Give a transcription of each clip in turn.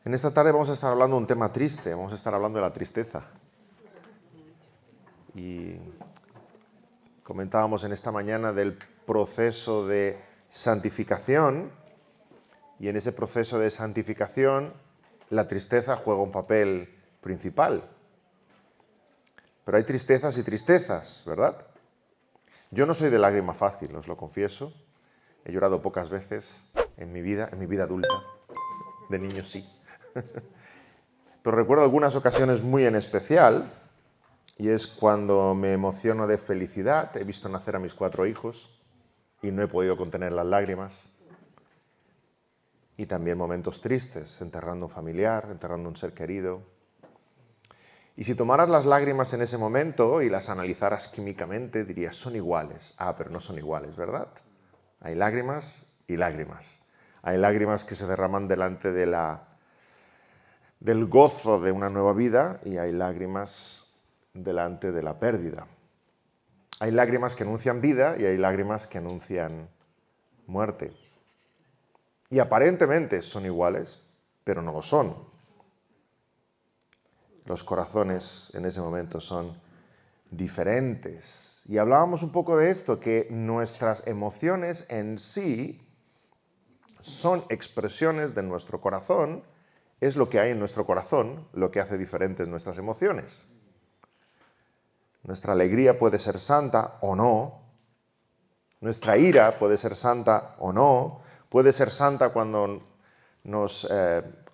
En esta tarde vamos a estar hablando de un tema triste, vamos a estar hablando de la tristeza. Y comentábamos en esta mañana del proceso de santificación, y en ese proceso de santificación la tristeza juega un papel principal. Pero hay tristezas y tristezas, ¿verdad? Yo no soy de lágrima fácil, os lo confieso. He llorado pocas veces en mi vida adulta. De niño sí. Pero recuerdo algunas ocasiones muy en especial, y es cuando me emociono de felicidad. He visto nacer a mis 4 hijos y no he podido contener las lágrimas. Y también momentos tristes, enterrando un familiar, enterrando un ser querido. Y si tomaras las lágrimas en ese momento y las analizaras químicamente, dirías, son iguales. Ah, pero no son iguales, ¿verdad? Hay lágrimas y lágrimas. Hay lágrimas que se derraman delante del gozo de una nueva vida, y hay lágrimas delante de la pérdida. Hay lágrimas que anuncian vida y hay lágrimas que anuncian muerte. Y aparentemente son iguales, pero no lo son. Los corazones en ese momento son diferentes. Y hablábamos un poco de esto, que nuestras emociones en sí son expresiones de nuestro corazón. Es lo que hay en nuestro corazón lo que hace diferentes nuestras emociones. Nuestra alegría puede ser santa o no. Nuestra ira puede ser santa o no. Puede ser santa cuando nos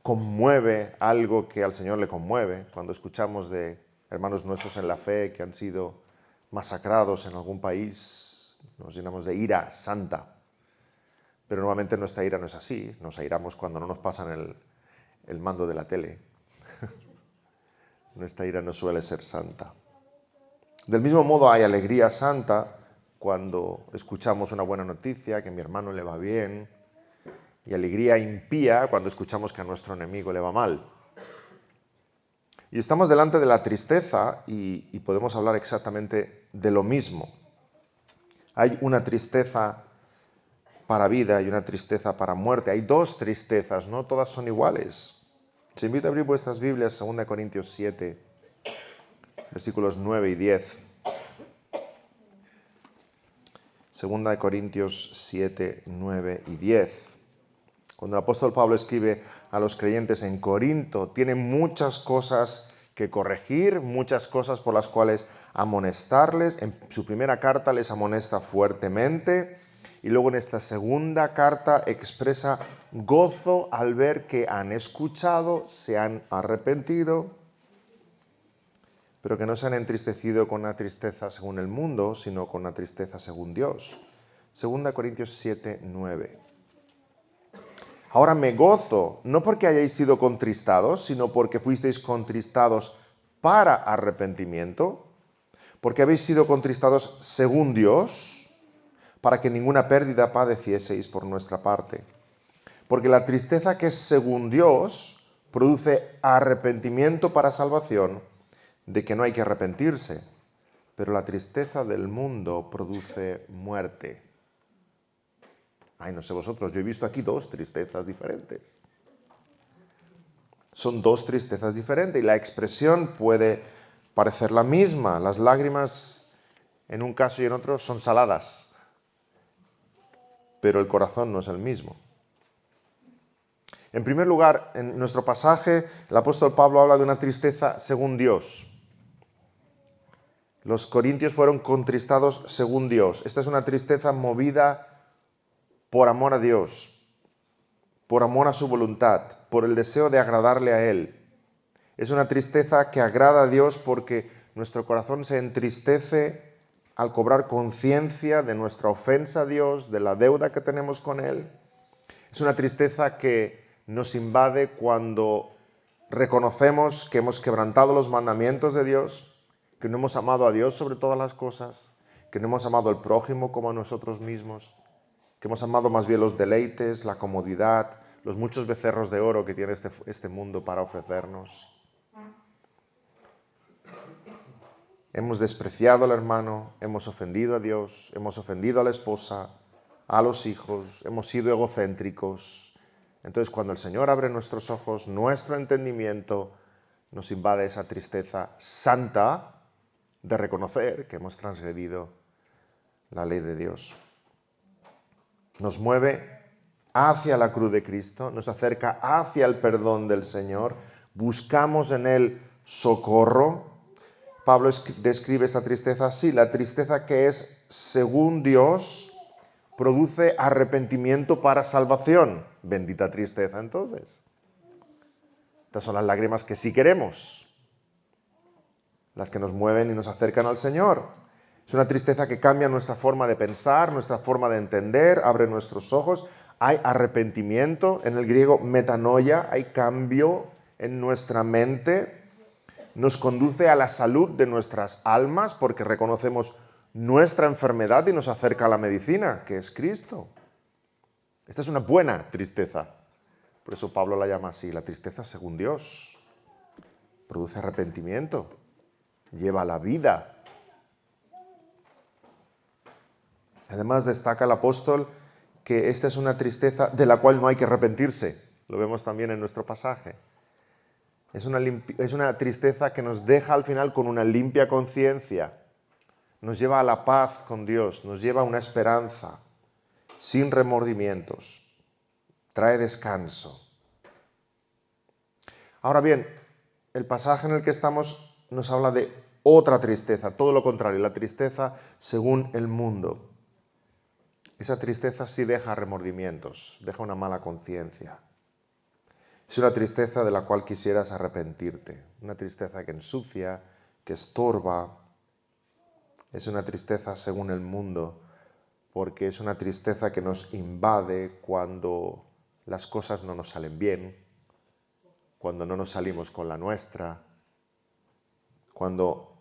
conmueve algo que al Señor le conmueve. Cuando escuchamos de hermanos nuestros en la fe que han sido masacrados en algún país, nos llenamos de ira santa. Pero normalmente nuestra ira no es así. Nos airamos cuando no nos pasan el mando de la tele. Nuestra ira no suele ser santa. Del mismo modo hay alegría santa cuando escuchamos una buena noticia, que a mi hermano le va bien, y alegría impía cuando escuchamos que a nuestro enemigo le va mal. Y estamos delante de la tristeza y podemos hablar exactamente de lo mismo. Hay una tristeza para vida y una tristeza para muerte. Hay 2 tristezas, no todas son iguales. Os invito a abrir vuestras Biblias, 2 Corintios 7, versículos 9 y 10. 2 Corintios 7, 9 y 10. Cuando el apóstol Pablo escribe a los creyentes en Corinto, tiene muchas cosas que corregir, muchas cosas por las cuales amonestarles. En su primera carta les amonesta fuertemente, y luego en esta segunda carta expresa gozo al ver que han escuchado, se han arrepentido, pero que no se han entristecido con una tristeza según el mundo, sino con una tristeza según Dios. 2 Corintios 7, 9. Ahora me gozo, no porque hayáis sido contristados, sino porque fuisteis contristados para arrepentimiento, porque habéis sido contristados según Dios, para que ninguna pérdida padecieseis por nuestra parte. Porque la tristeza que es según Dios produce arrepentimiento para salvación, de que no hay que arrepentirse, pero la tristeza del mundo produce muerte. Ay, no sé vosotros, yo he visto aquí 2 tristezas diferentes. Son 2 tristezas diferentes y la expresión puede parecer la misma. Las lágrimas en un caso y en otro son saladas, pero el corazón no es el mismo. En primer lugar, en nuestro pasaje, el apóstol Pablo habla de una tristeza según Dios. Los corintios fueron contristados según Dios. Esta es una tristeza movida por amor a Dios, por amor a su voluntad, por el deseo de agradarle a Él. Es una tristeza que agrada a Dios porque nuestro corazón se entristece al cobrar conciencia de nuestra ofensa a Dios, de la deuda que tenemos con Él. Es una tristeza que nos invade cuando reconocemos que hemos quebrantado los mandamientos de Dios, que no hemos amado a Dios sobre todas las cosas, que no hemos amado al prójimo como a nosotros mismos, que hemos amado más bien los deleites, la comodidad, los muchos becerros de oro que tiene este mundo para ofrecernos. Hemos despreciado al hermano, hemos ofendido a Dios, hemos ofendido a la esposa, a los hijos, hemos sido egocéntricos, Entonces, cuando el Señor abre nuestros ojos, nuestro entendimiento, nos invade esa tristeza santa de reconocer que hemos transgredido la ley de Dios. Nos mueve hacia la cruz de Cristo, nos acerca hacia el perdón del Señor, buscamos en Él socorro. Pablo describe esta tristeza así: la tristeza que es según Dios produce arrepentimiento para salvación. Bendita tristeza entonces. Estas son las lágrimas que sí queremos, las que nos mueven y nos acercan al Señor. Es una tristeza que cambia nuestra forma de pensar, nuestra forma de entender, abre nuestros ojos. Hay arrepentimiento, en el griego metanoia, hay cambio en nuestra mente. Nos conduce a la salud de nuestras almas porque reconocemos nuestra enfermedad y nos acerca a la medicina, que es Cristo. Esta es una buena tristeza. Por eso Pablo la llama así, la tristeza según Dios. Produce arrepentimiento, lleva a la vida. Además, destaca el apóstol que esta es una tristeza de la cual no hay que arrepentirse. Lo vemos también en nuestro pasaje. Es una tristeza que nos deja al final con una limpia conciencia. Nos lleva a la paz con Dios, nos lleva a una esperanza, sin remordimientos. Trae descanso. Ahora bien, el pasaje en el que estamos nos habla de otra tristeza, todo lo contrario, la tristeza según el mundo. Esa tristeza sí deja remordimientos, deja una mala conciencia. Es una tristeza de la cual quisieras arrepentirte, una tristeza que ensucia, que estorba. Es una tristeza según el mundo, porque es una tristeza que nos invade cuando las cosas no nos salen bien, cuando no nos salimos con la nuestra, cuando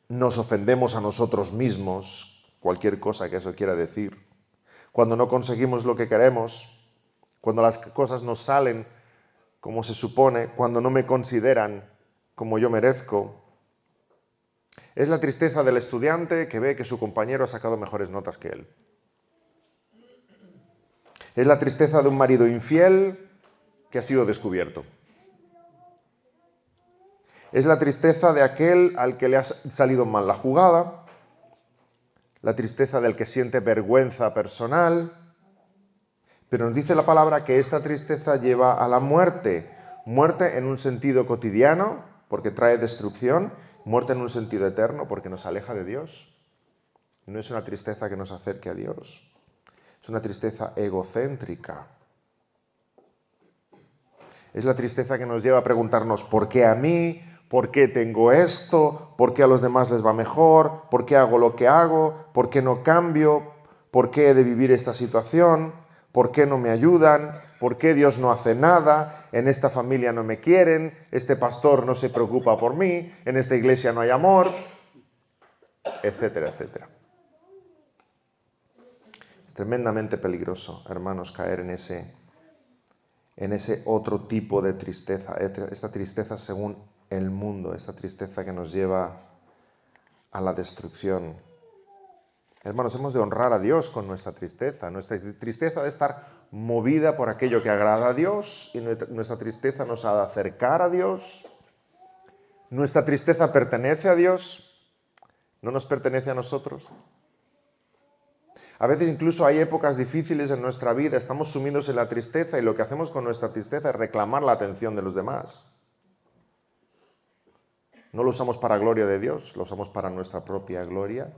nos ofendemos a nosotros mismos, cualquier cosa que eso quiera decir, cuando no conseguimos lo que queremos, cuando las cosas no salen como se supone, cuando no me consideran como yo merezco. Es la tristeza del estudiante que ve que su compañero ha sacado mejores notas que él. Es la tristeza de un marido infiel que ha sido descubierto. Es la tristeza de aquel al que le ha salido mal la jugada. La tristeza del que siente vergüenza personal. Pero nos dice la palabra que esta tristeza lleva a la muerte. Muerte en un sentido cotidiano, porque trae destrucción. Muerte en un sentido eterno, porque nos aleja de Dios. No es una tristeza que nos acerque a Dios. Es una tristeza egocéntrica. Es la tristeza que nos lleva a preguntarnos ¿por qué a mí? ¿Por qué tengo esto? ¿Por qué a los demás les va mejor? ¿Por qué hago lo que hago? ¿Por qué no cambio? ¿Por qué he de vivir esta situación? ¿Por qué no me ayudan? ¿Por qué Dios no hace nada? En esta familia no me quieren, este pastor no se preocupa por mí, en esta iglesia no hay amor, etcétera, etcétera. Es tremendamente peligroso, hermanos, caer en ese otro tipo de tristeza, esta tristeza según el mundo, esta tristeza que nos lleva a la destrucción. Hermanos, hemos de honrar a Dios con nuestra tristeza de estar movida por aquello que agrada a Dios, y nuestra tristeza nos ha de acercar a Dios. Nuestra tristeza pertenece a Dios, no nos pertenece a nosotros. A veces incluso hay épocas difíciles en nuestra vida, estamos sumidos en la tristeza y lo que hacemos con nuestra tristeza es reclamar la atención de los demás. No lo usamos para gloria de Dios, lo usamos para nuestra propia gloria.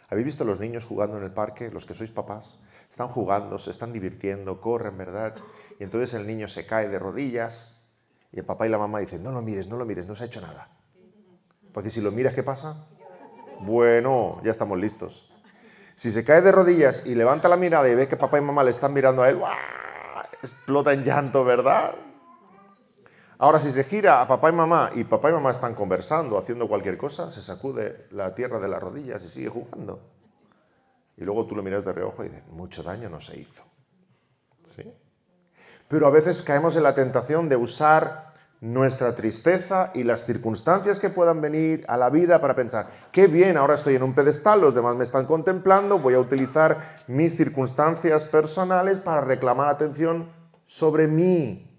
¿Habéis visto los niños jugando en el parque? Los que sois papás, están jugando, se están divirtiendo, corren, ¿verdad? Y entonces el niño se cae de rodillas y el papá y la mamá dicen, no lo mires, no se ha hecho nada. Porque si lo miras, ¿qué pasa? Bueno, ya estamos listos. Si se cae de rodillas y levanta la mirada y ve que papá y mamá le están mirando a él, ¡guau!, explota en llanto, ¿verdad? Ahora, si se gira a papá y mamá están conversando, haciendo cualquier cosa, se sacude la tierra de las rodillas y sigue jugando. Y luego tú lo miras de reojo y dices, mucho daño no se hizo. ¿Sí? Pero a veces caemos en la tentación de usar nuestra tristeza y las circunstancias que puedan venir a la vida para pensar, qué bien, ahora estoy en un pedestal, los demás me están contemplando, voy a utilizar mis circunstancias personales para reclamar atención sobre mí.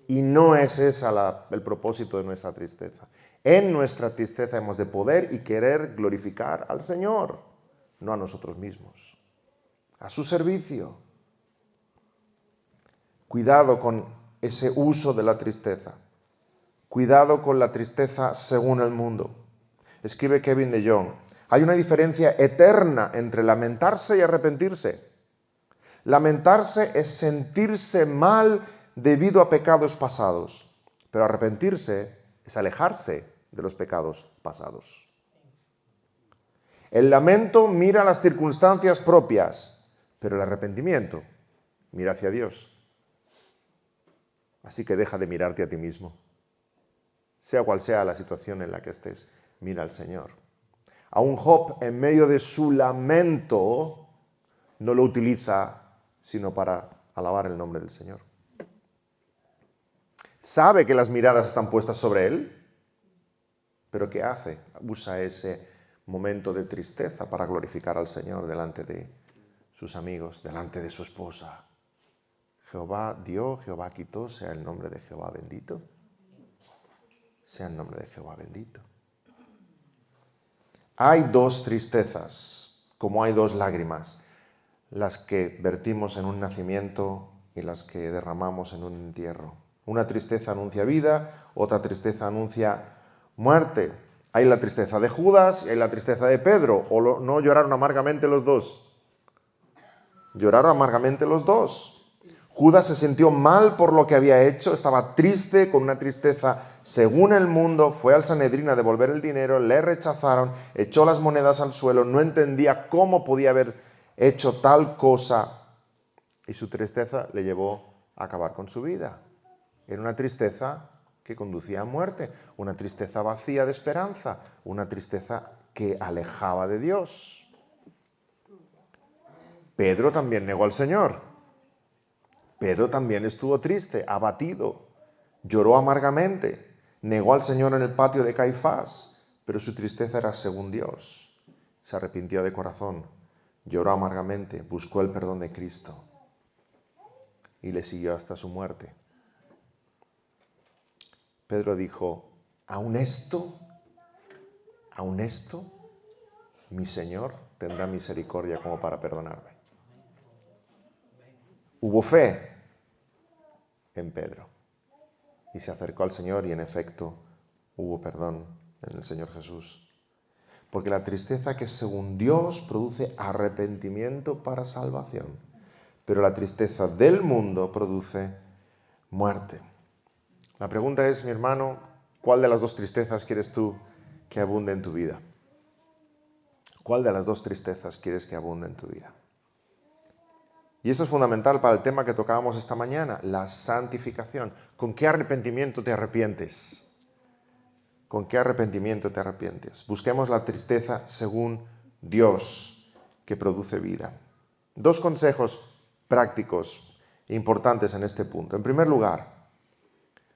Y no es ese el propósito de nuestra tristeza. En nuestra tristeza hemos de poder y querer glorificar al Señor, no a nosotros mismos, a su servicio. Cuidado con ese uso de la tristeza. Cuidado con la tristeza según el mundo. Escribe Kevin DeYoung: hay una diferencia eterna entre lamentarse y arrepentirse. Lamentarse es sentirse mal debido a pecados pasados, pero arrepentirse es alejarse de los pecados pasados. El lamento mira las circunstancias propias, pero el arrepentimiento mira hacia Dios. Así que deja de mirarte a ti mismo. Sea cual sea la situación en la que estés, mira al Señor. Aún Job, en medio de su lamento, no lo utiliza sino para alabar el nombre del Señor. Sabe que las miradas están puestas sobre él, pero ¿qué hace? Usa ese momento de tristeza para glorificar al Señor delante de sus amigos, delante de su esposa. Jehová dio, Jehová quitó, sea el nombre de Jehová bendito. Sea el nombre de Jehová bendito. Hay dos tristezas, como hay dos lágrimas, las que vertimos en un nacimiento y las que derramamos en un entierro. Una tristeza anuncia vida, otra tristeza anuncia muerte. Hay la tristeza de Judas y hay la tristeza de Pedro. ¿O no lloraron amargamente los dos? Lloraron amargamente los dos. Judas se sintió mal por lo que había hecho, estaba triste, con una tristeza según el mundo, fue al Sanedrín a devolver el dinero, le rechazaron, echó las monedas al suelo, no entendía cómo podía haber hecho tal cosa y su tristeza le llevó a acabar con su vida. Era una tristeza que conducía a muerte, una tristeza vacía de esperanza, una tristeza que alejaba de Dios. Pedro también negó al Señor. Pedro también estuvo triste, abatido, lloró amargamente, negó al Señor en el patio de Caifás, pero su tristeza era según Dios. Se arrepintió de corazón, lloró amargamente, buscó el perdón de Cristo y le siguió hasta su muerte. Pedro dijo: aún esto, mi Señor tendrá misericordia como para perdonarme. Hubo fe en Pedro y se acercó al Señor y en efecto hubo perdón en el Señor Jesús. Porque la tristeza que es según Dios produce arrepentimiento para salvación, pero la tristeza del mundo produce muerte. La pregunta es, mi hermano, ¿cuál de las dos tristezas quieres tú que abunde en tu vida? ¿Cuál de las dos tristezas quieres que abunde en tu vida? Y eso es fundamental para el tema que tocábamos esta mañana, la santificación. ¿Con qué arrepentimiento te arrepientes? ¿Con qué arrepentimiento te arrepientes? Busquemos la tristeza según Dios, que produce vida. Dos consejos prácticos importantes en este punto. En primer lugar,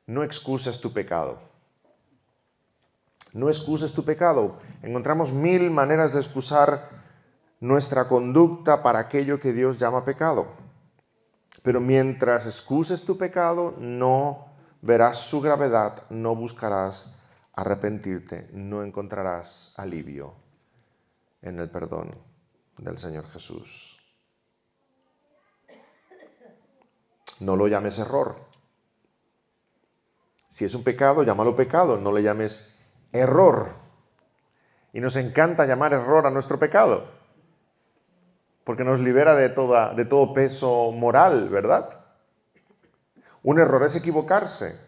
no excuses tu pecado. No excuses tu pecado. Encontramos 1000 maneras de excusar nuestra conducta para aquello que Dios llama pecado. Pero mientras excuses tu pecado, no verás su gravedad, no buscarás arrepentirte, no encontrarás alivio en el perdón del Señor Jesús. No lo llames error. Si es un pecado, llámalo pecado, no le llames error. Y nos encanta llamar error a nuestro pecado, porque nos libera de todo peso moral, ¿verdad? Un error es equivocarse.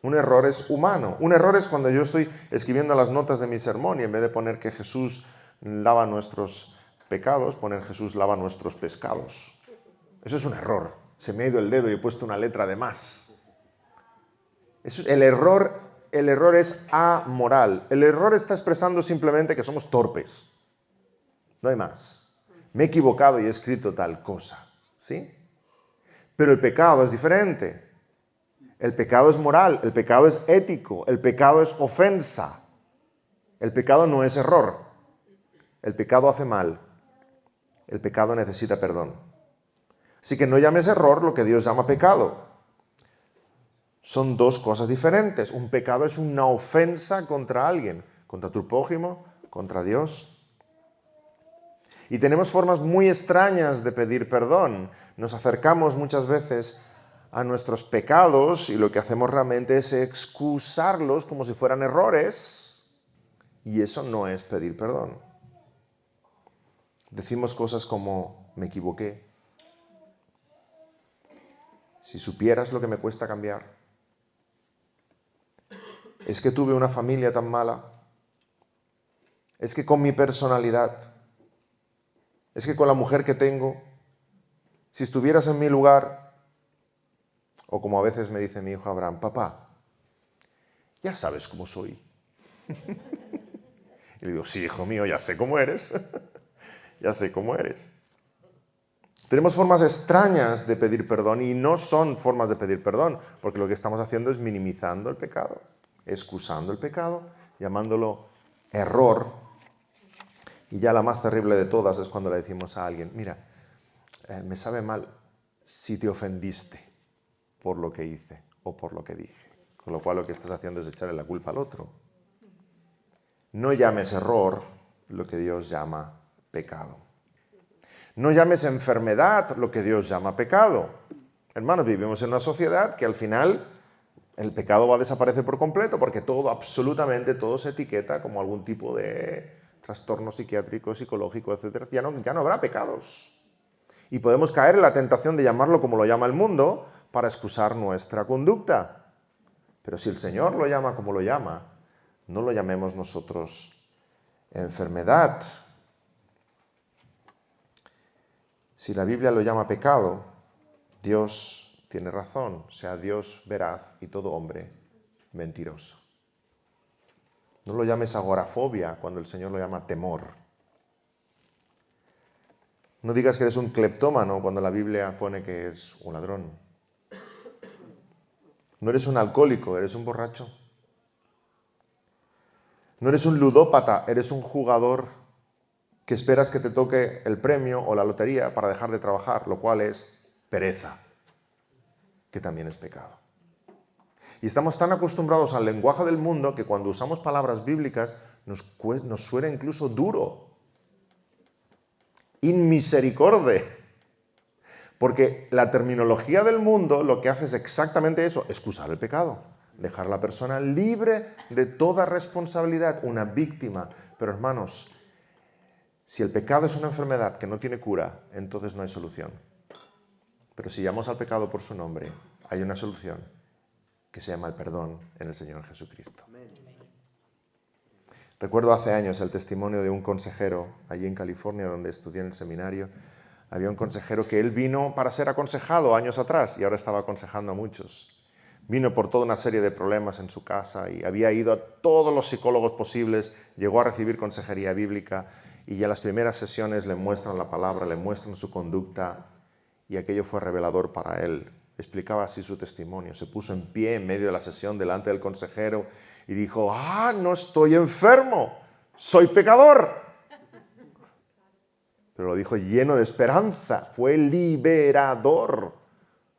Un error es humano. Un error es cuando yo estoy escribiendo las notas de mi sermón y en vez de poner que Jesús lava nuestros pecados, poner Jesús lava nuestros pescados. Eso es un error. Se me ha ido el dedo y he puesto una letra de más. El error es amoral. El error está expresando simplemente que somos torpes. No hay más. Me he equivocado y he escrito tal cosa, ¿sí? Pero el pecado es diferente. El pecado es moral, el pecado es ético, el pecado es ofensa. El pecado no es error. El pecado hace mal. El pecado necesita perdón. Así que no llames error lo que Dios llama pecado. Son dos cosas diferentes. Un pecado es una ofensa contra alguien, contra tu prójimo, contra Dios. Y tenemos formas muy extrañas de pedir perdón. Nos acercamos muchas veces a nuestros pecados y lo que hacemos realmente es excusarlos como si fueran errores. Y eso no es pedir perdón. Decimos cosas como, me equivoqué. Si supieras lo que me cuesta cambiar. Es que tuve una familia tan mala. Es que con mi personalidad. Es que con la mujer que tengo. Si estuvieras en mi lugar. O como a veces me dice mi hijo Abraham, papá, ya sabes cómo soy. Y le digo, sí, hijo mío, ya sé cómo eres. Ya sé cómo eres. Tenemos formas extrañas de pedir perdón y no son formas de pedir perdón, porque lo que estamos haciendo es minimizando el pecado, excusando el pecado, llamándolo error. Y ya la más terrible de todas es cuando le decimos a alguien, mira, me sabe mal si te ofendiste por lo que hice o por lo que dije. Con lo cual lo que estás haciendo es echarle la culpa al otro. No llames error lo que Dios llama pecado. No llames enfermedad lo que Dios llama pecado. Hermanos, vivimos en una sociedad que al final el pecado va a desaparecer por completo porque todo, absolutamente todo se etiqueta como algún tipo de trastorno psiquiátrico, psicológico, etc. Ya no habrá pecados. Y podemos caer en la tentación de llamarlo como lo llama el mundo para excusar nuestra conducta. Pero si el Señor lo llama como lo llama, no lo llamemos nosotros enfermedad. Si la Biblia lo llama pecado, Dios tiene razón, sea Dios veraz y todo hombre mentiroso. No lo llames agorafobia cuando el Señor lo llama temor. No digas que eres un cleptómano cuando la Biblia pone que es un ladrón. No eres un alcohólico, eres un borracho. No eres un ludópata, eres un jugador que esperas que te toque el premio o la lotería para dejar de trabajar, lo cual es pereza, que también es pecado. Y estamos tan acostumbrados al lenguaje del mundo que cuando usamos palabras bíblicas nos suena incluso duro. Inmisericorde. Porque la terminología del mundo lo que hace es exactamente eso, excusar el pecado. Dejar a la persona libre de toda responsabilidad, una víctima. Pero hermanos, si el pecado es una enfermedad que no tiene cura, entonces no hay solución. Pero si llamamos al pecado por su nombre, hay una solución que se llama el perdón en el Señor Jesucristo. Recuerdo hace años el testimonio de un consejero allí en California, donde estudié en el seminario. Había un consejero que él vino para ser aconsejado años atrás y ahora estaba aconsejando a muchos. Vino por toda una serie de problemas en su casa y había ido a todos los psicólogos posibles, llegó a recibir consejería bíblica y ya las primeras sesiones le muestran la palabra, le muestran su conducta y aquello fue revelador para él. Explicaba así su testimonio, se puso en pie en medio de la sesión delante del consejero y dijo, no estoy enfermo, soy pecador. Pero lo dijo lleno de esperanza, fue liberador.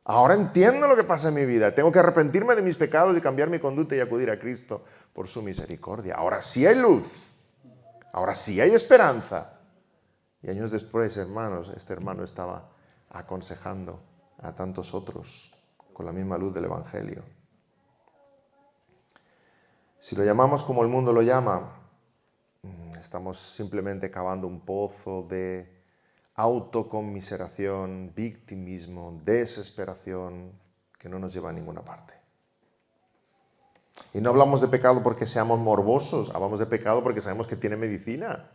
Ahora entiendo lo que pasa en mi vida, tengo que arrepentirme de mis pecados y cambiar mi conducta y acudir a Cristo por su misericordia. Ahora sí hay luz, ahora sí hay esperanza. Y años después, hermanos, este hermano estaba aconsejando a tantos otros con la misma luz del Evangelio. Si lo llamamos como el mundo lo llama, estamos simplemente cavando un pozo de autoconmiseración, victimismo, desesperación, que no nos lleva a ninguna parte. Y no hablamos de pecado porque seamos morbosos, hablamos de pecado porque sabemos que tiene medicina,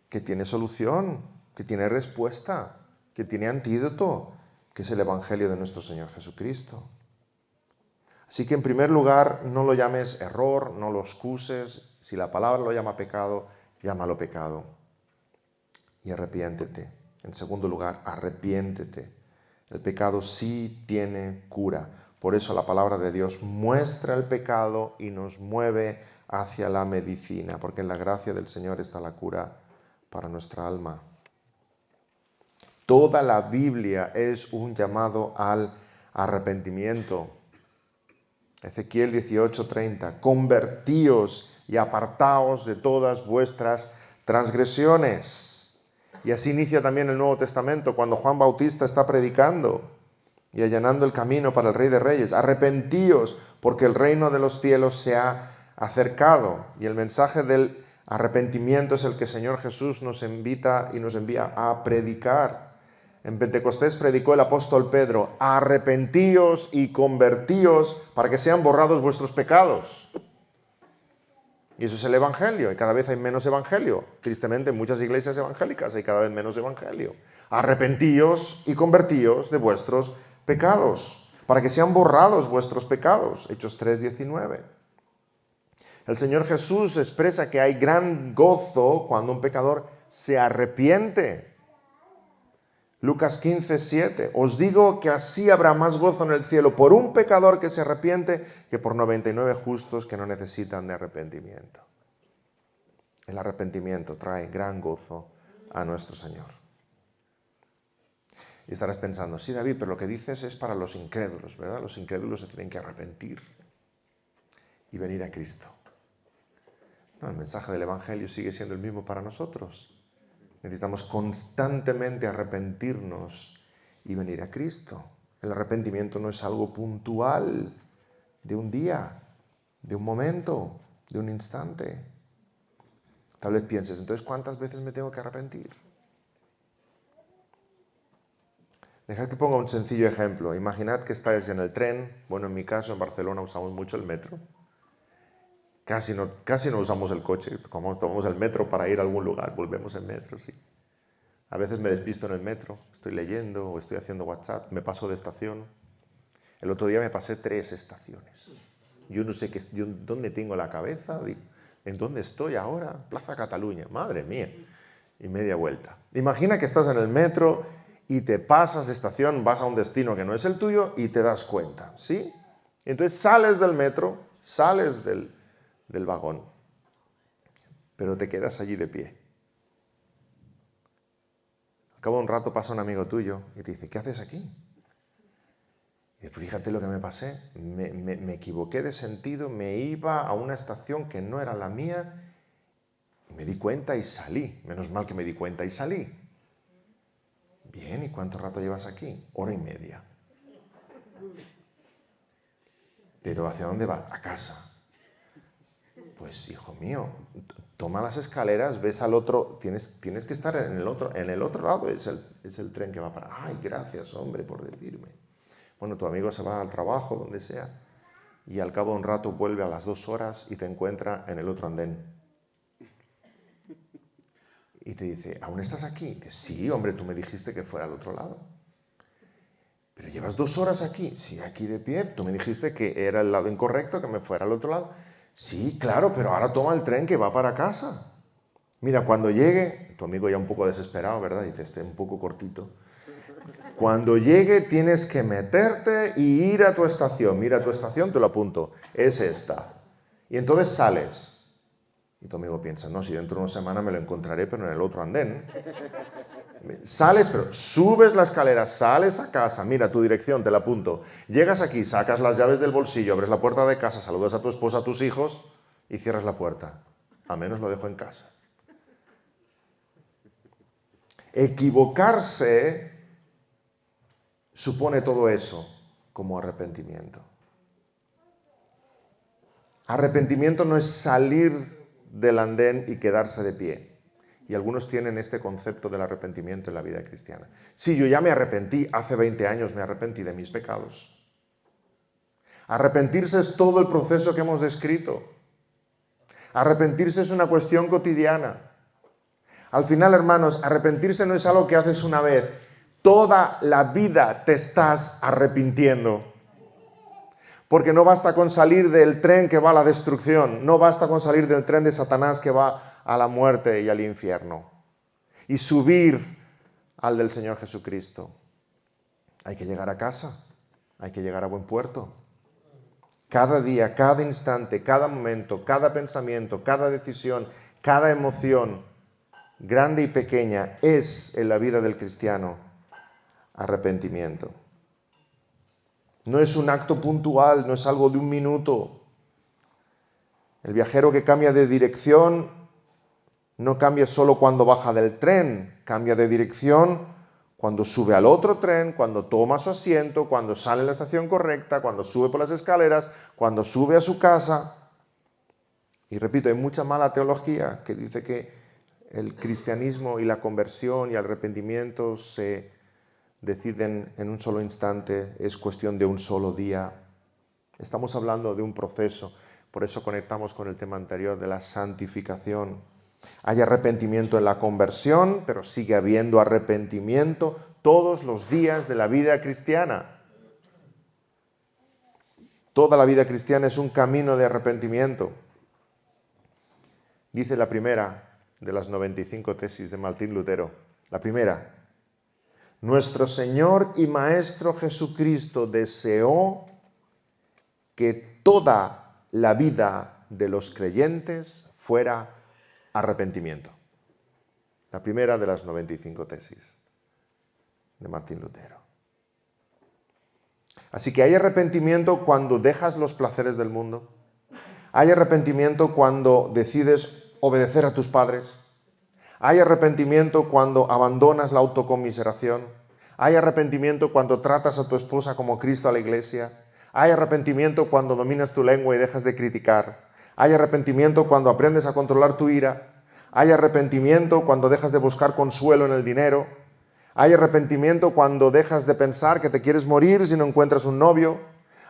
que tiene solución, que tiene respuesta, que tiene antídoto, que es el Evangelio de nuestro Señor Jesucristo. Así que en primer lugar, no lo llames error, no lo excuses. Si la palabra lo llama pecado, llámalo pecado. Y arrepiéntete. En segundo lugar, arrepiéntete. El pecado sí tiene cura. Por eso la palabra de Dios muestra el pecado y nos mueve hacia la medicina, porque en la gracia del Señor está la cura para nuestra alma. Toda la Biblia es un llamado al arrepentimiento. Ezequiel 18:30, convertíos y apartaos de todas vuestras transgresiones. Y así inicia también el Nuevo Testamento, cuando Juan Bautista está predicando y allanando el camino para el Rey de Reyes. Arrepentíos, porque el reino de los cielos se ha acercado. Y el mensaje del arrepentimiento es el que el Señor Jesús nos invita y nos envía a predicar. En Pentecostés predicó el apóstol Pedro, arrepentíos y convertíos para que sean borrados vuestros pecados. Y eso es el Evangelio, y cada vez hay menos Evangelio. Tristemente, en muchas iglesias evangélicas hay cada vez menos Evangelio. Arrepentíos y convertíos de vuestros pecados, para que sean borrados vuestros pecados. Hechos 3:19. El Señor Jesús expresa que hay gran gozo cuando un pecador se arrepiente. Lucas 15:7, os digo que así habrá más gozo en el cielo por un pecador que se arrepiente que por 99 justos que no necesitan de arrepentimiento. El arrepentimiento trae gran gozo a nuestro Señor. Y estarás pensando, sí David, pero lo que dices es para los incrédulos, ¿verdad? Los incrédulos se tienen que arrepentir y venir a Cristo. No, el mensaje del Evangelio sigue siendo el mismo para nosotros. Necesitamos constantemente arrepentirnos y venir a Cristo. El arrepentimiento no es algo puntual, de un día, de un momento, de un instante. Tal vez pienses, entonces, ¿cuántas veces me tengo que arrepentir? Dejad que ponga un sencillo ejemplo. Imaginad que estáis en el tren. Bueno, en mi caso, en Barcelona usamos mucho el metro. Casi no usamos el coche, como tomamos el metro para ir a algún lugar, volvemos en metro, sí. A veces me despisto en el metro, estoy leyendo o estoy haciendo WhatsApp, me paso de estación. El otro día me pasé 3 estaciones. Yo no sé dónde tengo la cabeza, ¿en dónde estoy ahora? Plaza Cataluña, madre mía. Y media vuelta. Imagina que estás en el metro y te pasas de estación, vas a un destino que no es el tuyo y te das cuenta, ¿sí? Entonces sales del metro, sales del vagón, pero te quedas allí de pie. Al cabo de un rato pasa un amigo tuyo y te dice, ¿qué haces aquí? Y dices, fíjate lo que me pasé, me equivoqué de sentido, me iba a una estación que no era la mía y me di cuenta y salí. Menos mal que me di cuenta y salí. Bien, ¿y cuánto rato llevas aquí? 1:30. ¿Pero hacia dónde vas? A casa. Pues, hijo mío, toma las escaleras, ves al otro, tienes que estar en el otro lado, es el tren que va para... Ay, gracias, hombre, por decirme. Bueno, tu amigo se va al trabajo, donde sea, y al cabo de un rato vuelve a las 2 horas y te encuentra en el otro andén. Y te dice, ¿aún estás aquí? Dice, sí, hombre, tú me dijiste que fuera al otro lado. Pero llevas 2 horas aquí. Sí, aquí de pie. Tú me dijiste que era el lado incorrecto, que me fuera al otro lado. Sí, claro, pero ahora toma el tren que va para casa. Mira, cuando llegue, tu amigo ya un poco desesperado, ¿verdad? Dice, un poco cortito. Cuando llegue tienes que meterte y ir a tu estación. Mira, tu estación, te lo apunto, es esta. Y entonces sales. Y tu amigo piensa, no, si dentro de una semana me lo encontraré, pero en el otro andén. Sales, pero subes la escalera, sales a casa, mira tu dirección, te la apunto. Llegas aquí, sacas las llaves del bolsillo, abres la puerta de casa, saludas a tu esposa, a tus hijos y cierras la puerta. A menos lo dejo en casa. Equivocarse supone todo eso como arrepentimiento. Arrepentimiento no es salir del andén y quedarse de pie. Y algunos tienen este concepto del arrepentimiento en la vida cristiana. Sí, yo ya me arrepentí, hace 20 años me arrepentí de mis pecados. Arrepentirse es todo el proceso que hemos descrito. Arrepentirse es una cuestión cotidiana. Al final, hermanos, arrepentirse no es algo que haces una vez. Toda la vida te estás arrepintiendo. Porque no basta con salir del tren que va a la destrucción. No basta con salir del tren de Satanás que va a la muerte y al infierno. Y subir al del Señor Jesucristo. Hay que llegar a casa. Hay que llegar a buen puerto. Cada día, cada instante, cada momento, cada pensamiento, cada decisión, cada emoción, grande y pequeña, es en la vida del cristiano arrepentimiento. No es un acto puntual, no es algo de un minuto. El viajero que cambia de dirección no cambia solo cuando baja del tren, cambia de dirección cuando sube al otro tren, cuando toma su asiento, cuando sale en la estación correcta, cuando sube por las escaleras, cuando sube a su casa. Y repito, hay mucha mala teología que dice que el cristianismo y la conversión y el arrepentimiento se deciden en un solo instante, es cuestión de un solo día. Estamos hablando de un proceso, por eso conectamos con el tema anterior de la santificación. Hay arrepentimiento en la conversión, pero sigue habiendo arrepentimiento todos los días de la vida cristiana. Toda la vida cristiana es un camino de arrepentimiento. Dice la primera de las 95 tesis de Martín Lutero, la primera: nuestro Señor y Maestro Jesucristo deseó que toda la vida de los creyentes fuera arrepentimiento. La primera de las 95 tesis de Martín Lutero. Así que hay arrepentimiento cuando dejas los placeres del mundo. Hay arrepentimiento cuando decides obedecer a tus padres. Hay arrepentimiento cuando abandonas la autocomiseración. Hay arrepentimiento cuando tratas a tu esposa como Cristo a la iglesia. Hay arrepentimiento cuando dominas tu lengua y dejas de criticar. Hay arrepentimiento cuando aprendes a controlar tu ira. Hay arrepentimiento cuando dejas de buscar consuelo en el dinero. Hay arrepentimiento cuando dejas de pensar que te quieres morir si no encuentras un novio.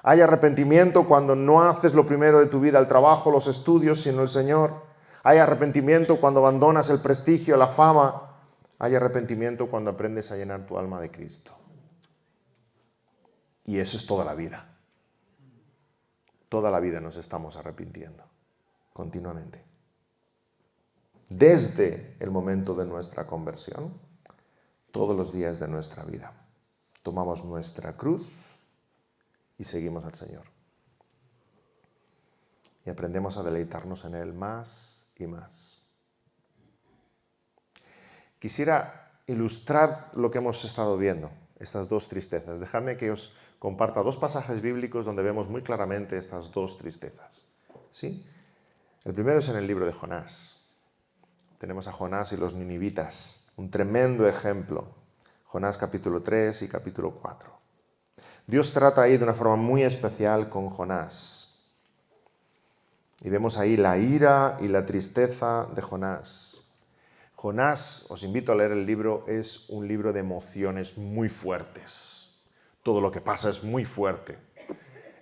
Hay arrepentimiento cuando no haces lo primero de tu vida, el trabajo, los estudios, sino el Señor. Hay arrepentimiento cuando abandonas el prestigio, la fama. Hay arrepentimiento cuando aprendes a llenar tu alma de Cristo. Y eso es toda la vida. Toda la vida nos estamos arrepintiendo, continuamente. Desde el momento de nuestra conversión, todos los días de nuestra vida. Tomamos nuestra cruz y seguimos al Señor. Y aprendemos a deleitarnos en Él más y más. Quisiera ilustrar lo que hemos estado viendo, estas dos tristezas. Dejadme que os comparta dos pasajes bíblicos donde vemos muy claramente estas dos tristezas. ¿Sí? El primero es en el libro de Jonás. Tenemos a Jonás y los ninivitas, un tremendo ejemplo. Jonás capítulo 3 y capítulo 4. Dios trata ahí de una forma muy especial con Jonás. Y vemos ahí la ira y la tristeza de Jonás. Jonás, os invito a leer el libro, es un libro de emociones muy fuertes. Todo lo que pasa es muy fuerte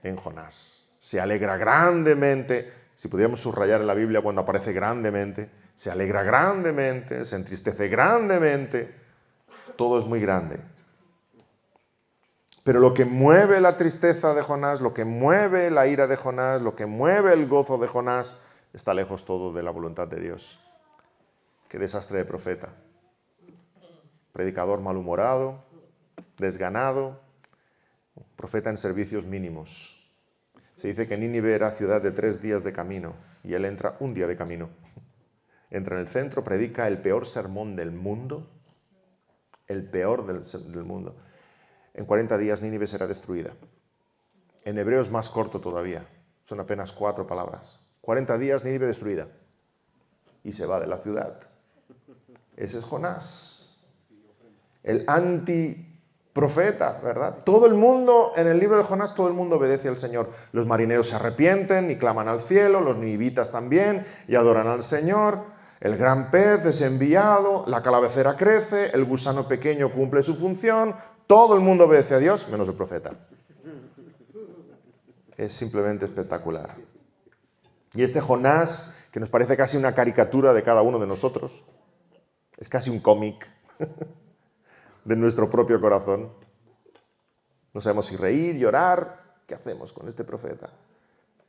en Jonás. Se alegra grandemente, si pudiéramos subrayar en la Biblia cuando aparece grandemente, se alegra grandemente, se entristece grandemente, todo es muy grande. Pero lo que mueve la tristeza de Jonás, lo que mueve la ira de Jonás, lo que mueve el gozo de Jonás, está lejos todo de la voluntad de Dios. Qué desastre de profeta. Predicador malhumorado, desganado, profeta en servicios mínimos. Se dice que Nínive era ciudad de 3 días de camino y él entra un día de camino. Entra en el centro, predica el peor sermón del mundo, el peor del mundo. En 40 días Nínive será destruida. En hebreo es más corto todavía, son apenas 4 palabras. 40 días Nínive destruida. Y se va de la ciudad. Ese es Jonás, el antiprofeta, ¿verdad? Todo el mundo, en el libro de Jonás, todo el mundo obedece al Señor. Los marineros se arrepienten y claman al cielo, los ninivitas también, y adoran al Señor. El gran pez es enviado, la calavecera crece, el gusano pequeño cumple su función, todo el mundo obedece a Dios, menos el profeta. Es simplemente espectacular. Y este Jonás, que nos parece casi una caricatura de cada uno de nosotros, es casi un cómic de nuestro propio corazón. No sabemos si reír, llorar, ¿qué hacemos con este profeta?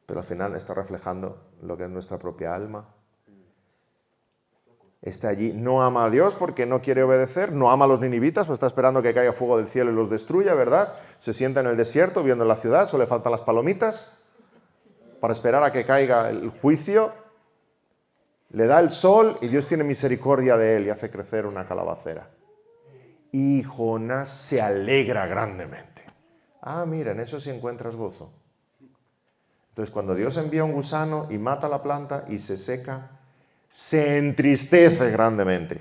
Pero al final está reflejando lo que es nuestra propia alma. Está allí, no ama a Dios porque no quiere obedecer, no ama a los ninivitas, pues está esperando que caiga fuego del cielo y los destruya, ¿verdad? Se sienta en el desierto viendo la ciudad, solo le faltan las palomitas para esperar a que caiga el juicio. Le da el sol y Dios tiene misericordia de él y hace crecer una calabacera. y Jonás se alegra grandemente. Ah, mira, en eso sí encuentras gozo. Entonces, cuando Dios envía un gusano y mata la planta y se seca, se entristece grandemente.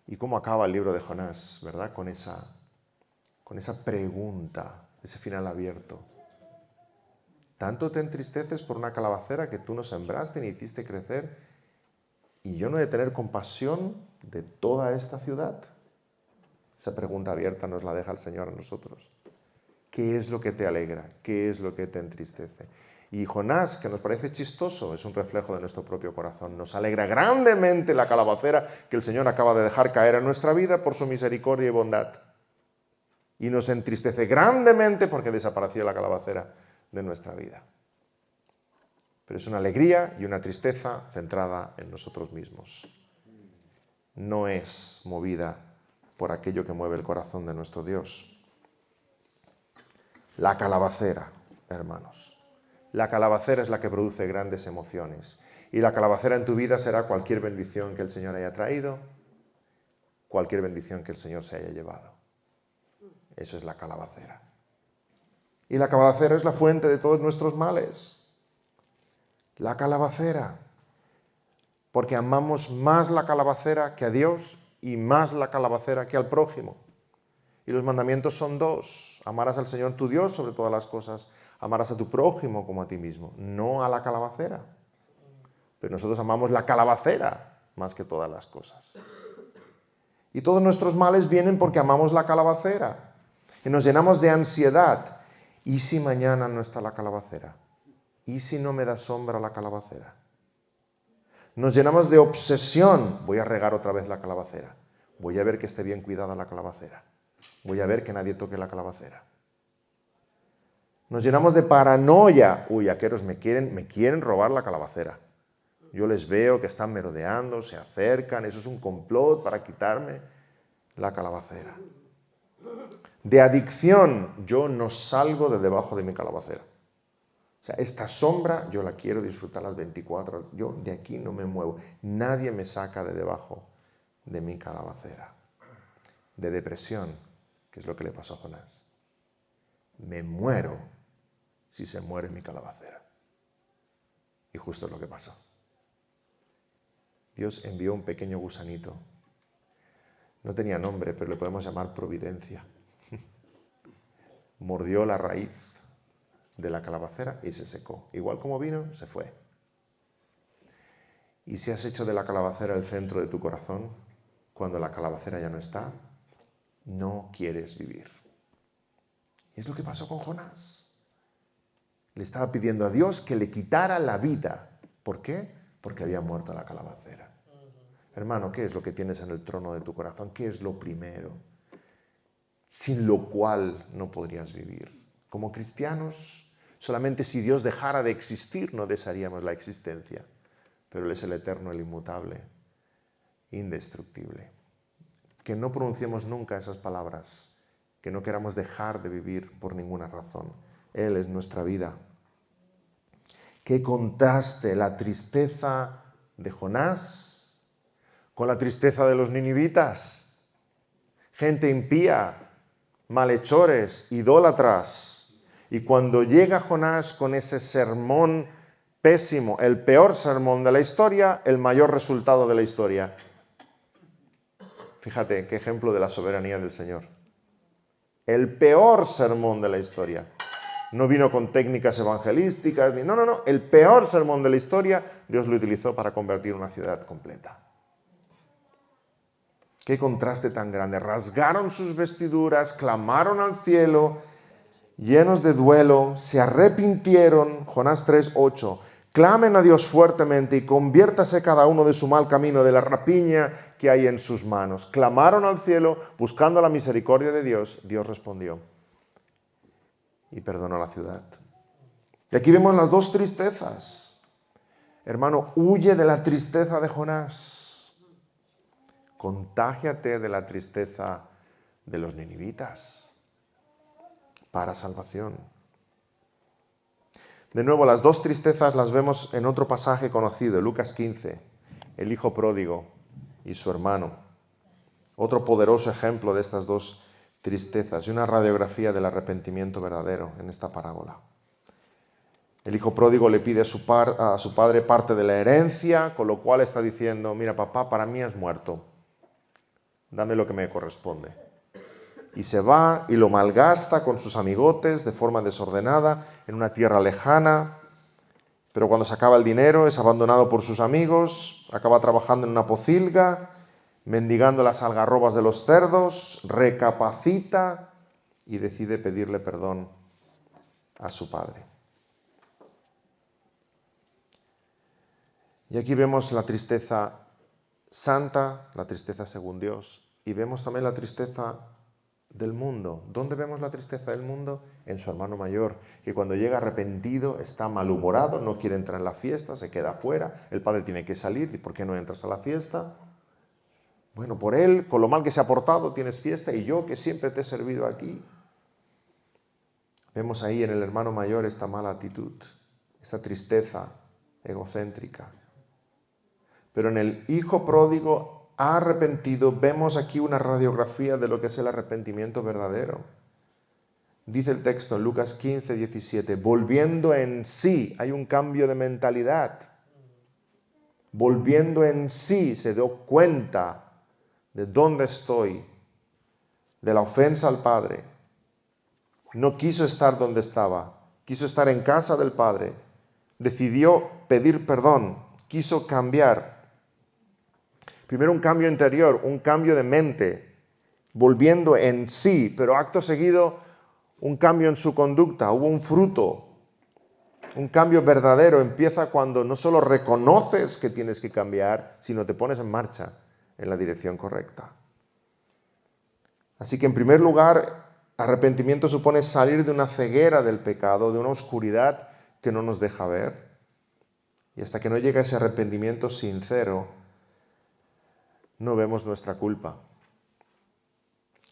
¿Y cómo acaba el libro de Jonás, verdad? Con esa pregunta, ese final abierto. ¿Tanto te entristeces por una calabacera que tú no sembraste ni hiciste crecer? ¿Y yo no he de tener compasión de toda esta ciudad? Esa pregunta abierta nos la deja el Señor a nosotros. ¿Qué es lo que te alegra? ¿Qué es lo que te entristece? Y Jonás, que nos parece chistoso, es un reflejo de nuestro propio corazón. Nos alegra grandemente la calabacera que el Señor acaba de dejar caer en nuestra vida por su misericordia y bondad. Y nos entristece grandemente porque desapareció la calabacera de nuestra vida. Pero es una alegría y una tristeza centrada en nosotros mismos. No es movida por aquello que mueve el corazón de nuestro Dios. La calabacera, hermanos. La calabacera es la que produce grandes emociones. Y la calabacera en tu vida será cualquier bendición que el Señor haya traído, cualquier bendición que el Señor se haya llevado. Eso es la calabacera. Y la calabacera es la fuente de todos nuestros males. La calabacera. Porque amamos más la calabacera que a Dios y más la calabacera que al prójimo. Y los mandamientos son dos. Amarás al Señor tu Dios sobre todas las cosas. Amarás a tu prójimo como a ti mismo. No a la calabacera. Pero nosotros amamos la calabacera más que todas las cosas. Y todos nuestros males vienen porque amamos la calabacera. Y nos llenamos de ansiedad. ¿Y si mañana no está la calabacera? ¿Y si no me da sombra la calabacera? Nos llenamos de obsesión. Voy a regar otra vez la calabacera. Voy a ver que esté bien cuidada la calabacera. Voy a ver que nadie toque la calabacera. Nos llenamos de paranoia. Uy, aquellos me quieren robar la calabacera. Yo les veo que están merodeando, se acercan. Eso es un complot para quitarme la calabacera. De adicción. Yo no salgo de debajo de mi calabacera. O sea, esta sombra yo la quiero disfrutar las 24 horas. Yo de aquí no me muevo. Nadie me saca de debajo de mi calabacera. De depresión, que es lo que le pasó a Jonás. Me muero si se muere mi calabacera. Y justo es lo que pasó. Dios envió un pequeño gusanito. No tenía nombre, pero le podemos llamar providencia. Mordió la raíz de la calabacera y se secó. Igual como vino, se fue. Y si has hecho de la calabacera el centro de tu corazón, cuando la calabacera ya no está, no quieres vivir. Y es lo que pasó con Jonás. Le estaba pidiendo a Dios que le quitara la vida. ¿Por qué? Porque había muerto la calabacera. Hermano, ¿qué es lo que tienes en el trono de tu corazón? ¿Qué es lo primero? Sin lo cual no podrías vivir. Como cristianos, solamente si Dios dejara de existir no desearíamos la existencia. Pero Él es el eterno, el inmutable, indestructible. Que no pronunciemos nunca esas palabras, que no queramos dejar de vivir por ninguna razón. Él es nuestra vida. Qué contraste la tristeza de Jonás con la tristeza de los ninivitas. Gente impía, malhechores, idólatras. Y cuando llega Jonás con ese sermón pésimo, el peor sermón de la historia, el mayor resultado de la historia. Fíjate qué ejemplo de la soberanía del Señor. El peor sermón de la historia. No vino con técnicas evangelísticas, no. El peor sermón de la historia, Dios lo utilizó para convertir una ciudad completa. Qué contraste tan grande. Rasgaron sus vestiduras, clamaron al cielo, llenos de duelo, se arrepintieron. Jonás 3:8. Clamen a Dios fuertemente y conviértase cada uno de su mal camino, de la rapiña que hay en sus manos. Clamaron al cielo buscando la misericordia de Dios. Dios respondió y perdonó la ciudad. Y aquí vemos las dos tristezas. Hermano, huye de la tristeza de Jonás. Contágiate de la tristeza de los ninivitas para salvación. De nuevo, las dos tristezas las vemos en otro pasaje conocido, Lucas 15, el hijo pródigo y su hermano. Otro poderoso ejemplo de estas dos tristezas y una radiografía del arrepentimiento verdadero en esta parábola. El hijo pródigo le pide a su padre parte de la herencia, con lo cual está diciendo, mira papá, para mí has muerto, dame lo que me corresponde. Y se va y lo malgasta con sus amigotes de forma desordenada en una tierra lejana, pero cuando se acaba el dinero es abandonado por sus amigos, acaba trabajando en una pocilga, mendigando las algarrobas de los cerdos, recapacita y decide pedirle perdón a su padre. Y aquí vemos la tristeza santa, la tristeza según Dios, y vemos también la tristeza del mundo. ¿Dónde vemos la tristeza del mundo? En su hermano mayor, que cuando llega arrepentido está malhumorado, no quiere entrar en la fiesta, se queda afuera, el padre tiene que salir, ¿y por qué no entras a la fiesta? Bueno, por él, con lo mal que se ha portado, tienes fiesta, y yo que siempre te he servido aquí. Vemos ahí en el hermano mayor esta mala actitud, esta tristeza egocéntrica. Pero en el hijo pródigo arrepentido vemos aquí una radiografía de lo que es el arrepentimiento verdadero. Dice el texto en Lucas 15, 17, volviendo en sí, hay un cambio de mentalidad. Volviendo en sí se dio cuenta de dónde estoy, de la ofensa al Padre. No quiso estar donde estaba, quiso estar en casa del Padre. Decidió pedir perdón, quiso cambiar. Primero un cambio interior, un cambio de mente, volviendo en sí, pero acto seguido un cambio en su conducta, hubo un fruto, un cambio verdadero. Empieza cuando no solo reconoces que tienes que cambiar, sino te pones en marcha en la dirección correcta. Así que en primer lugar, arrepentimiento supone salir de una ceguera del pecado, de una oscuridad que no nos deja ver. Y hasta que no llega ese arrepentimiento sincero, no vemos nuestra culpa.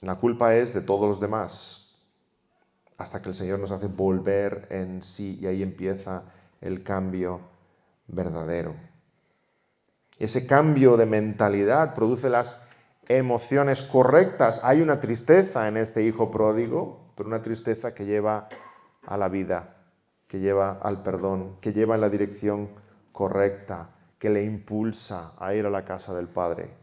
La culpa es de todos los demás, hasta que el Señor nos hace volver en sí y ahí empieza el cambio verdadero. Ese cambio de mentalidad produce las emociones correctas. Hay una tristeza en este hijo pródigo, pero una tristeza que lleva a la vida, que lleva al perdón, que lleva en la dirección correcta, que le impulsa a ir a la casa del Padre.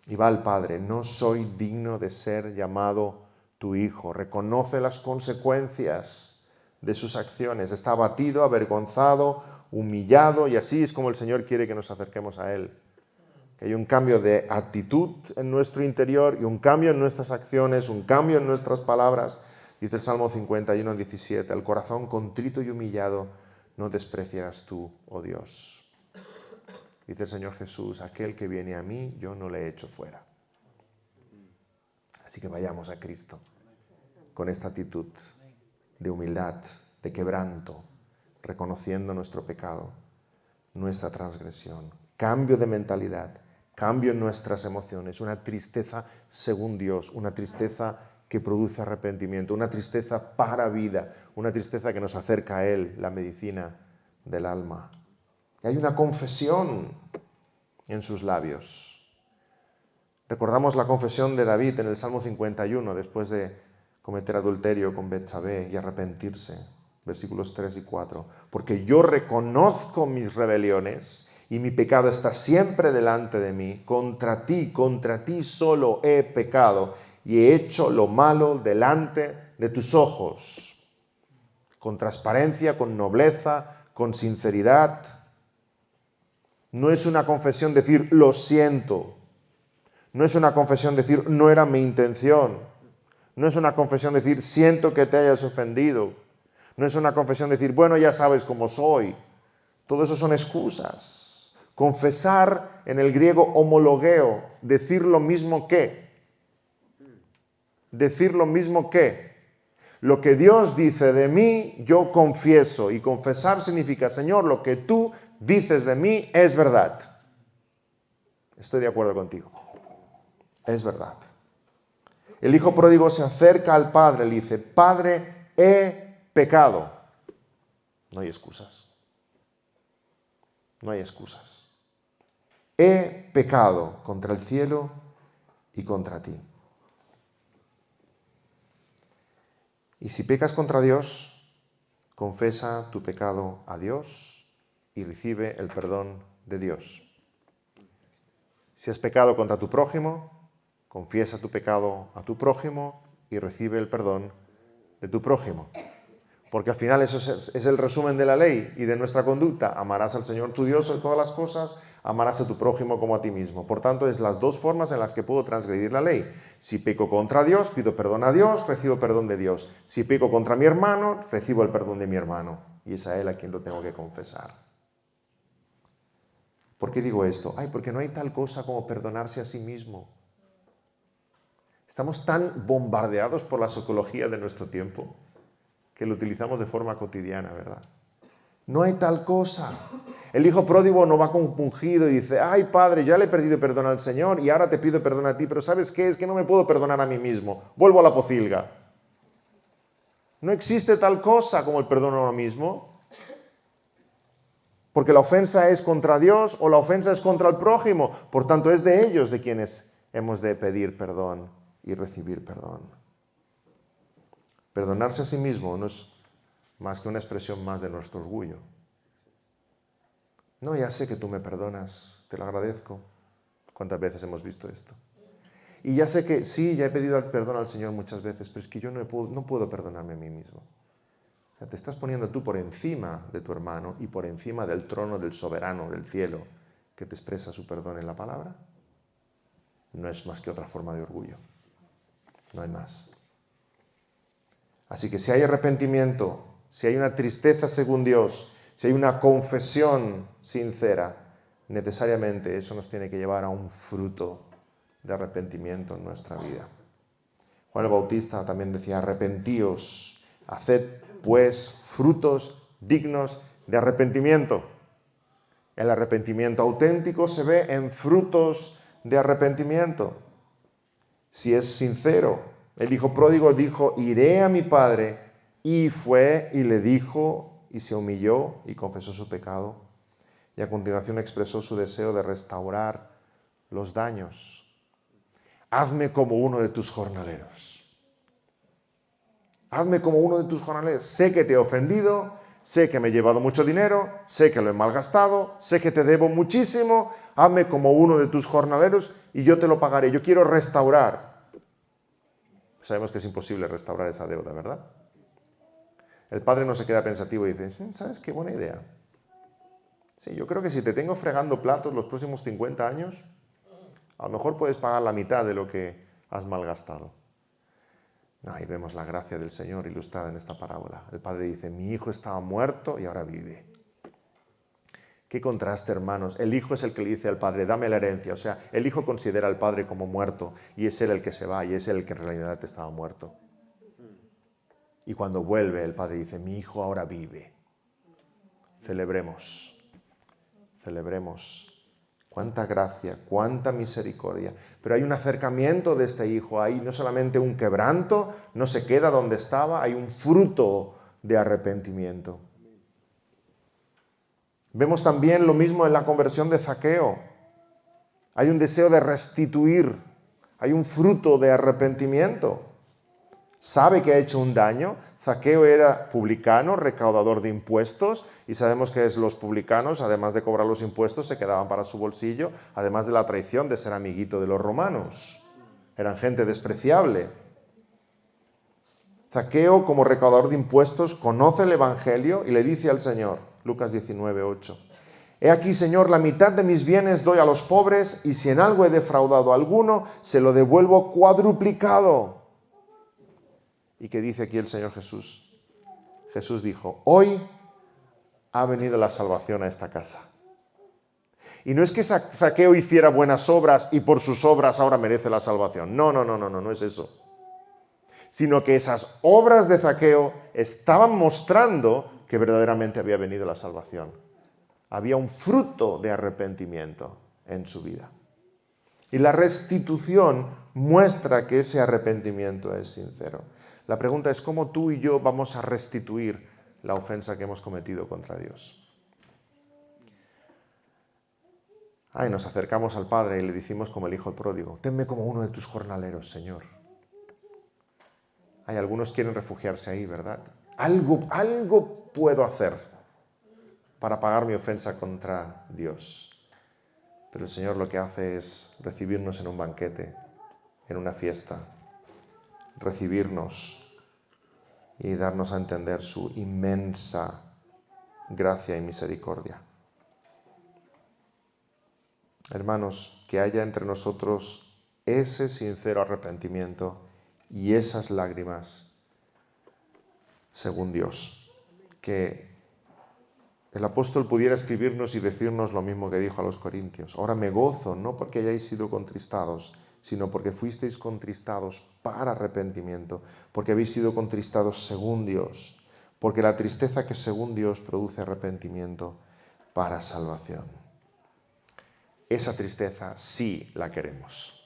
Y va al Padre, no soy digno de ser llamado tu hijo. Reconoce las consecuencias de sus acciones. Está abatido, avergonzado, humillado, y así es como el Señor quiere que nos acerquemos a Él. Que hay un cambio de actitud en nuestro interior y un cambio en nuestras acciones, un cambio en nuestras palabras. Dice el Salmo 51, 17, el corazón contrito y humillado no despreciarás tú, oh Dios. Dice el Señor Jesús, aquel que viene a mí, yo no le echo fuera. Así que vayamos a Cristo con esta actitud de humildad, de quebranto, reconociendo nuestro pecado, nuestra transgresión. Cambio de mentalidad, cambio en nuestras emociones, una tristeza según Dios, una tristeza que produce arrepentimiento, una tristeza para vida, una tristeza que nos acerca a Él, la medicina del alma. Y hay una confesión en sus labios. Recordamos la confesión de David en el Salmo 51, después de cometer adulterio con Betsabé y arrepentirse. Versículos 3 y 4. Porque yo reconozco mis rebeliones y mi pecado está siempre delante de mí. Contra ti solo he pecado y he hecho lo malo delante de tus ojos. Con transparencia, con nobleza, con sinceridad. No es una confesión decir lo siento. No es una confesión decir no era mi intención. No es una confesión decir siento que te hayas ofendido. No es una confesión decir bueno ya sabes cómo soy. Todo eso son excusas. Confesar en el griego homologeo, decir lo mismo que. Decir lo mismo que. Lo que Dios dice de mí, yo confieso. Y confesar significa, Señor, lo que tú dices de mí es verdad. Estoy de acuerdo contigo. Es verdad. El hijo pródigo se acerca al padre y le dice, Padre, he pecado. No hay excusas. No hay excusas. He pecado contra el cielo y contra ti. Y si pecas contra Dios, confiesa tu pecado a Dios y recibe el perdón de Dios. Si has pecado contra tu prójimo, confiesa tu pecado a tu prójimo y recibe el perdón de tu prójimo. Porque al final eso es el resumen de la ley y de nuestra conducta. Amarás al Señor tu Dios en todas las cosas, amarás a tu prójimo como a ti mismo. Por tanto, es las dos formas en las que puedo transgredir la ley. Si peco contra Dios, pido perdón a Dios, recibo perdón de Dios. Si peco contra mi hermano, recibo el perdón de mi hermano. Y es a él a quien lo tengo que confesar. ¿Por qué digo esto? Porque no hay tal cosa como perdonarse a sí mismo. Estamos tan bombardeados por la psicología de nuestro tiempo que lo utilizamos de forma cotidiana, ¿verdad? No hay tal cosa. El hijo pródigo no va compungido y dice, ay padre, ya le he pedido perdón al Señor y ahora te pido perdón a ti, pero ¿sabes qué? Es que no me puedo perdonar a mí mismo. Vuelvo a la pocilga. No existe tal cosa como el perdón a uno mismo. Porque la ofensa es contra Dios o la ofensa es contra el prójimo. Por tanto, es de ellos de quienes hemos de pedir perdón y recibir perdón. Perdonarse a sí mismo no es más que una expresión más de nuestro orgullo. No, ya sé que tú me perdonas, te lo agradezco. ¿Cuántas veces hemos visto esto? Y ya sé que sí, ya he pedido perdón al Señor muchas veces, pero es que yo no puedo perdonarme a mí mismo. O sea, te estás poniendo tú por encima de tu hermano y por encima del trono del soberano del cielo que te expresa su perdón en la palabra. No es más que otra forma de orgullo. No hay más. Así que si hay arrepentimiento, si hay una tristeza según Dios, si hay una confesión sincera, necesariamente eso nos tiene que llevar a un fruto de arrepentimiento en nuestra vida. Juan el Bautista también decía, arrepentíos, haced pues frutos dignos de arrepentimiento. El arrepentimiento auténtico se ve en frutos de arrepentimiento. Si es sincero, el hijo pródigo dijo, iré a mi padre, y fue y le dijo, y se humilló y confesó su pecado. Y a continuación expresó su deseo de restaurar los daños. Hazme como uno de tus jornaleros. Hazme como uno de tus jornaleros. Sé que te he ofendido, sé que me he llevado mucho dinero, sé que lo he malgastado, sé que te debo muchísimo. Hazme como uno de tus jornaleros y yo te lo pagaré. Yo quiero restaurar. Sabemos que es imposible restaurar esa deuda, ¿verdad? El padre no se queda pensativo y dice, ¿sabes qué buena idea? Sí, yo creo que si te tengo fregando platos los próximos 50 años, a lo mejor puedes pagar la mitad de lo que has malgastado. Ahí vemos la gracia del Señor ilustrada en esta parábola. El padre dice, mi hijo estaba muerto y ahora vive. Qué contraste, hermanos. El hijo es el que le dice al padre, dame la herencia. O sea, el hijo considera al padre como muerto y es él el que se va y es él el que en realidad estaba muerto. Y cuando vuelve, el padre dice, mi hijo ahora vive. Celebremos. Celebremos. Cuánta gracia, cuánta misericordia. Pero hay un acercamiento de este hijo. Hay no solamente un quebranto, no se queda donde estaba, hay un fruto de arrepentimiento. Vemos también lo mismo en la conversión de Zaqueo. Hay un deseo de restituir, hay un fruto de arrepentimiento. Sabe que ha hecho un daño. Zaqueo era publicano, recaudador de impuestos, y sabemos que los publicanos, además de cobrar los impuestos, se quedaban para su bolsillo, además de la traición de ser amiguito de los romanos. Eran gente despreciable. Zaqueo, como recaudador de impuestos, conoce el Evangelio y le dice al Señor, Lucas 19:8, he aquí, Señor, la mitad de mis bienes doy a los pobres, y si en algo he defraudado a alguno, se lo devuelvo cuadruplicado. ¿Y qué dice aquí el Señor Jesús? Jesús dijo, hoy ha venido la salvación a esta casa. Y no es que Zaqueo hiciera buenas obras y por sus obras ahora merece la salvación. No es eso. Sino que esas obras de Zaqueo estaban mostrando que verdaderamente había venido la salvación. Había un fruto de arrepentimiento en su vida. Y la restitución muestra que ese arrepentimiento es sincero. La pregunta es cómo tú y yo vamos a restituir la ofensa que hemos cometido contra Dios. Ay, nos acercamos al Padre y le decimos como el hijo pródigo, tenme como uno de tus jornaleros, Señor. Hay algunos quieren refugiarse ahí, ¿verdad? Algo puedo hacer para pagar mi ofensa contra Dios. Pero el Señor lo que hace es recibirnos en un banquete, en una fiesta, recibirnos y darnos a entender su inmensa gracia y misericordia. Hermanos, que haya entre nosotros ese sincero arrepentimiento y esas lágrimas según Dios. Que el apóstol pudiera escribirnos y decirnos lo mismo que dijo a los corintios. Ahora me gozo, no porque hayáis sido contristados, sino porque fuisteis contristados para arrepentimiento, porque habéis sido contristados según Dios, porque la tristeza que según Dios produce arrepentimiento para salvación. Esa tristeza sí la queremos.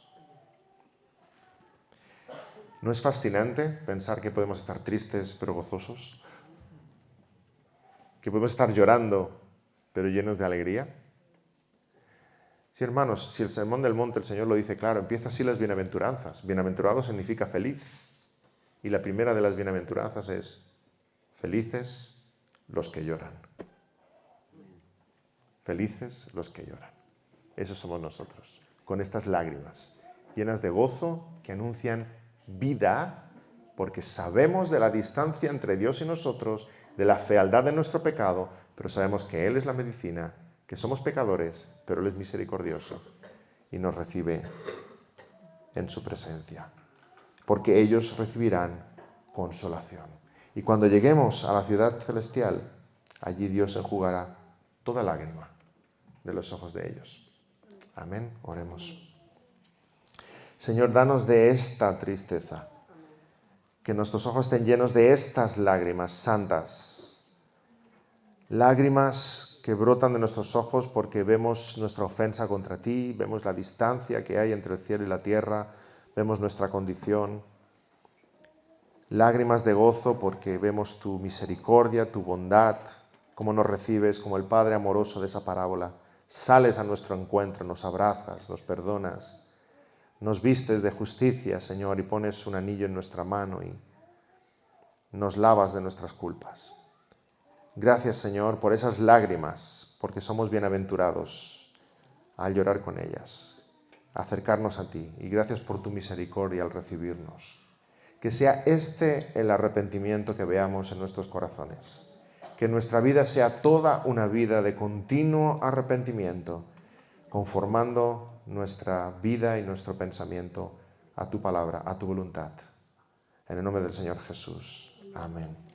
¿No es fascinante pensar que podemos estar tristes pero gozosos? ¿Que podemos estar llorando pero llenos de alegría? Sí, hermanos, si el Sermón del Monte el Señor lo dice claro, empieza así las bienaventuranzas. Bienaventurado significa feliz. Y la primera de las bienaventuranzas es felices los que lloran. Felices los que lloran. Esos somos nosotros, con estas lágrimas llenas de gozo que anuncian vida, porque sabemos de la distancia entre Dios y nosotros, de la fealdad de nuestro pecado, pero sabemos que Él es la medicina, que somos pecadores, pero Él es misericordioso y nos recibe en su presencia, porque ellos recibirán consolación. Y cuando lleguemos a la ciudad celestial, allí Dios enjugará toda lágrima de los ojos de ellos. Amén. Oremos. Señor, danos de esta tristeza, que nuestros ojos estén llenos de estas lágrimas santas, lágrimas que brotan de nuestros ojos porque vemos nuestra ofensa contra ti, vemos la distancia que hay entre el cielo y la tierra, vemos nuestra condición, lágrimas de gozo porque vemos tu misericordia, tu bondad, cómo nos recibes como el Padre amoroso de esa parábola. Sales a nuestro encuentro, nos abrazas, nos perdonas, nos vistes de justicia, Señor, y pones un anillo en nuestra mano y nos lavas de nuestras culpas. Gracias, Señor, por esas lágrimas, porque somos bienaventurados al llorar con ellas, acercarnos a ti, y gracias por tu misericordia al recibirnos. Que sea este el arrepentimiento que veamos en nuestros corazones. Que nuestra vida sea toda una vida de continuo arrepentimiento, conformando nuestra vida y nuestro pensamiento a tu palabra, a tu voluntad. En el nombre del Señor Jesús. Amén.